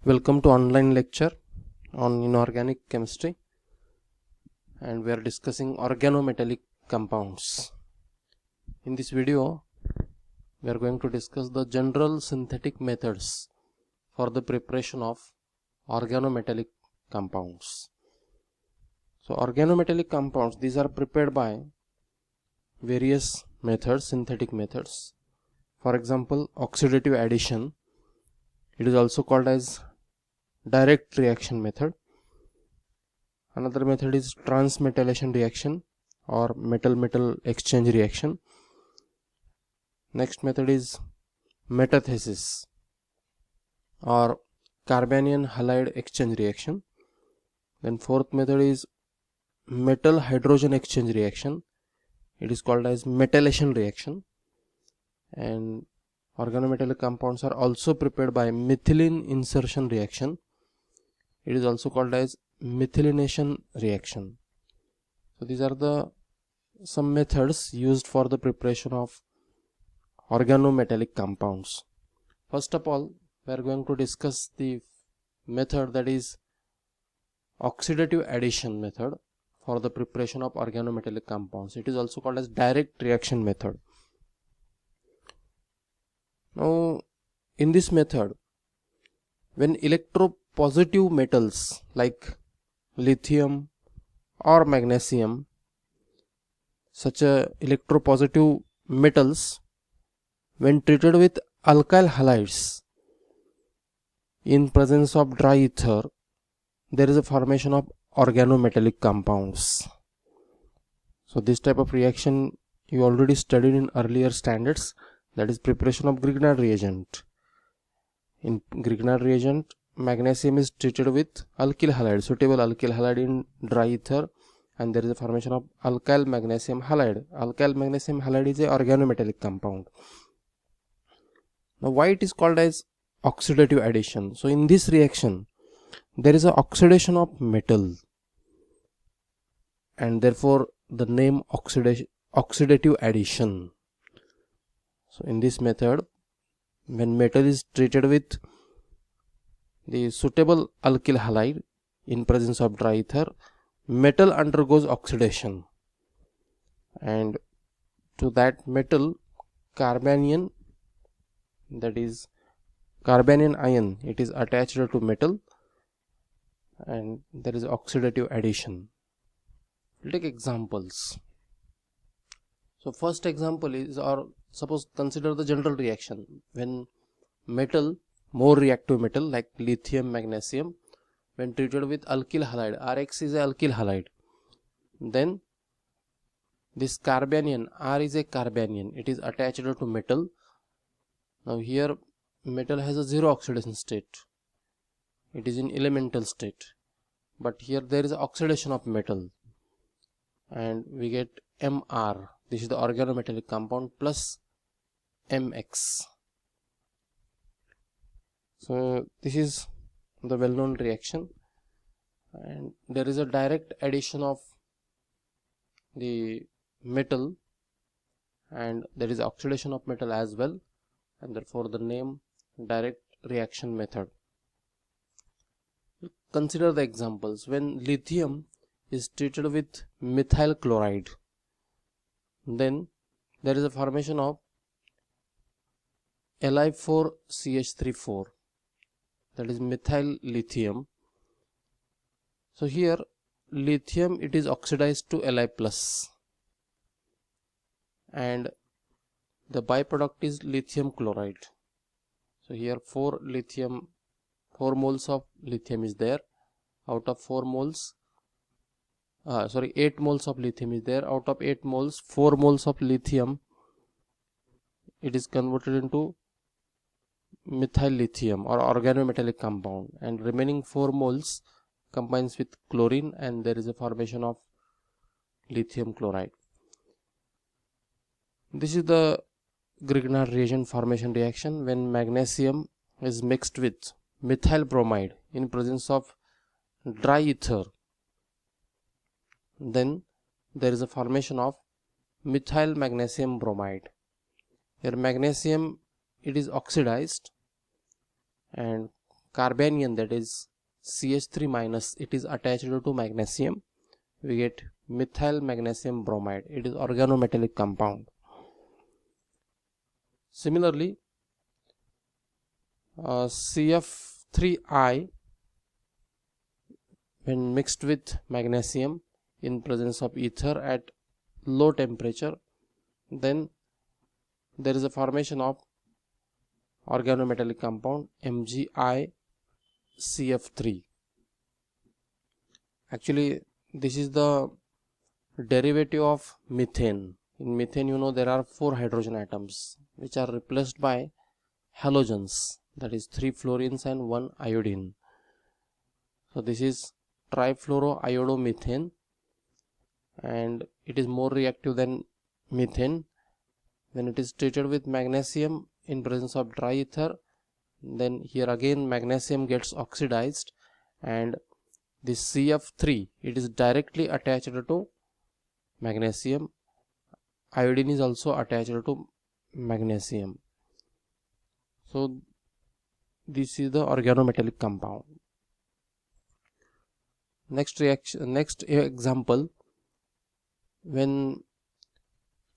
Welcome to online lecture on inorganic chemistry, and we are discussing organometallic compounds. In this video we are going to discuss the general synthetic methods for the preparation of organometallic compounds. So organometallic compounds, these are prepared by various methods, synthetic methods. For example, oxidative addition, it is also called as direct reaction method. Another method is transmetallation reaction or metal-metal exchange reaction. Next method is metathesis or carbanion halide exchange reaction. Then fourth method is metal hydrogen exchange reaction. It is called as metallation reaction. And organometallic compounds are also prepared by methylene insertion reaction. It is also called as methylation reaction. So these are the some methods used for the preparation of organometallic compounds. First of all, we are going to discuss the method that is oxidative addition method for the preparation of organometallic compounds. It is also called as direct reaction method. Now, in this method, when electropositive metals like lithium or magnesium, such electropositive metals, when treated with alkyl halides in presence of dry ether, there is a formation of organometallic compounds. So this type of reaction you already studied in earlier standards, that is preparation of Grignard reagent. In Grignard reagent, magnesium is treated with alkyl halide, suitable alkyl halide in dry ether, and there is a formation of alkyl magnesium halide. Alkyl magnesium halide is a organometallic compound. Now why it is called as oxidative addition? So in this reaction there is a oxidation of metal, and therefore the name oxidative addition. So in this method, when metal is treated with the suitable alkyl halide in presence of dry ether, metal undergoes oxidation, and to that metal carbanion, that is carbanion ion, it is attached to metal, and there is oxidative addition. We'll take examples. So first example is, or suppose consider the general reaction when metal, more reactive metal like lithium, magnesium, when treated with alkyl halide, Rx is a alkyl halide, then this carbanion, R is a carbanion, it is attached to metal. Now here metal has a zero oxidation state, it is in elemental state, but here there is oxidation of metal and we get Mr. This is the organometallic compound plus Mx. So this is the well-known reaction, and there is a direct addition of the metal and there is oxidation of metal as well, and therefore the name direct reaction method. Consider the examples. When lithium is treated with methyl chloride, then there is a formation of Li4CH34, that is methyl lithium. So here lithium, it is oxidized to Li plus, and the byproduct is lithium chloride. So here 4 moles of lithium is there out of 4 moles. 8 moles of lithium is there. Out of 8 moles, 4 moles of lithium, it is converted into methyl lithium or organometallic compound, and remaining 4 moles combines with chlorine, and there is a formation of lithium chloride. This is the Grignard reagent formation reaction when magnesium is mixed with methyl bromide in presence of dry ether. Then there is a formation of methyl magnesium bromide. Here magnesium, it is oxidized, and carbanion, that is CH3 minus, it is attached to magnesium, we get methyl magnesium bromide. It is organometallic compound. Similarly, CF3I when mixed with magnesium in presence of ether at low temperature, then there is a formation of organometallic compound MgICF3. Actually, this is the derivative of methane. In methane, you know, there are 4 hydrogen atoms which are replaced by halogens, that is 3 fluorines and 1 iodine. So this is trifluoroiodomethane, and it is more reactive than methane. When it is treated with magnesium in presence of dry ether, then here again magnesium gets oxidized, and this CF3, it is directly attached to magnesium. Iodine is also attached to magnesium. So this is the organometallic compound. Next example, when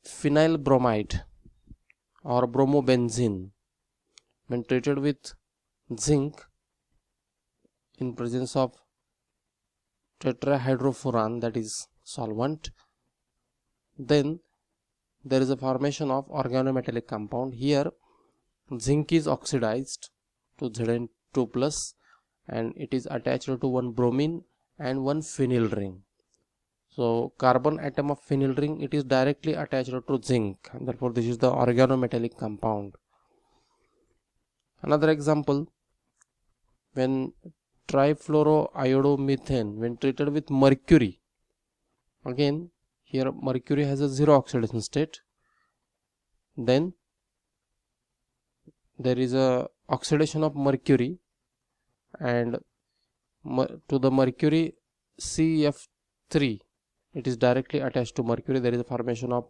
phenyl bromide or bromobenzene when treated with zinc in presence of tetrahydrofuran, that is solvent, then there is a formation of organometallic compound. Here zinc is oxidized to Zn2 plus, and it is attached to one bromine and one phenyl ring. So carbon atom of phenyl ring, it is directly attached to zinc, and therefore this is the organometallic compound. Another example, when trifluoroiodomethane when treated with mercury, again here mercury has a zero oxidation state, then there is a oxidation of mercury, and to the mercury CF3, it is directly attached to mercury. There is a formation of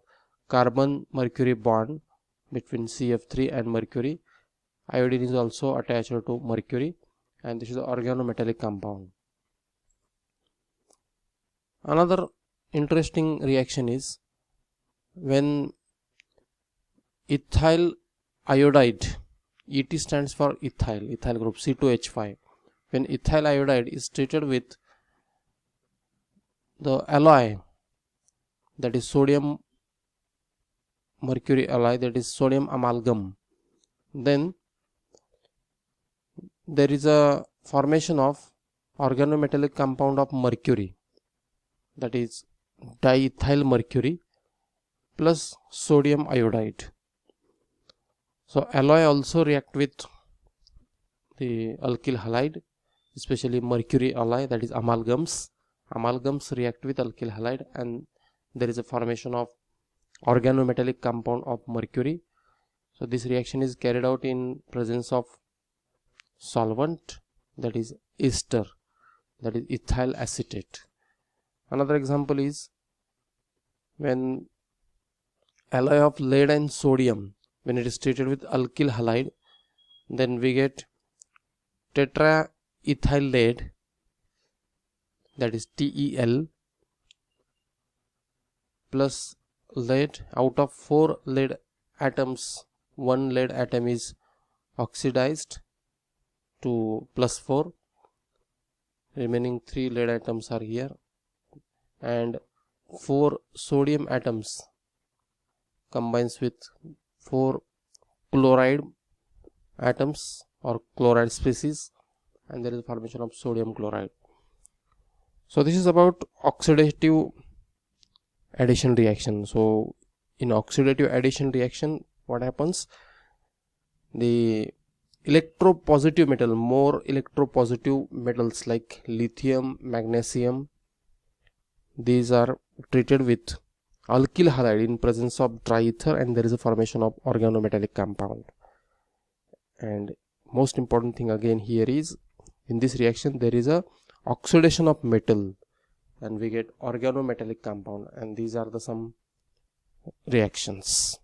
carbon mercury bond between CF3 and mercury. Iodine is also attached to mercury, and this is the organometallic compound. Another interesting reaction is when ethyl iodide, ET stands for ethyl group C2H5. When ethyl iodide is treated with the alloy, that is sodium mercury alloy, that is sodium amalgam, then there is a formation of organometallic compound of mercury, that is diethyl mercury plus sodium iodide. So alloy also react with the alkyl halide, especially mercury alloy, that is amalgams. Amalgams react with alkyl halide, and there is a formation of organometallic compound of mercury. So this reaction is carried out in presence of solvent, that is ester, that is ethyl acetate. Another example is when alloy of lead and sodium, when it is treated with alkyl halide, then we get tetraethyl lead, that is TEL, plus lead. Out of 4 lead atoms, 1 lead atom is oxidized to +4, remaining 3 lead atoms are here, and 4 sodium atoms combines with 4 chloride atoms or chloride species, and there is a formation of sodium chloride. So this is about oxidative addition reaction. So in oxidative addition reaction, what happens? The electropositive metal, more electropositive metals like lithium, magnesium, these are treated with alkyl halide in presence of dry ether, and there is a formation of organometallic compound. And most important thing again here is, in this reaction there is a oxidation of metal, and we get organometallic compound, and these are the some reactions.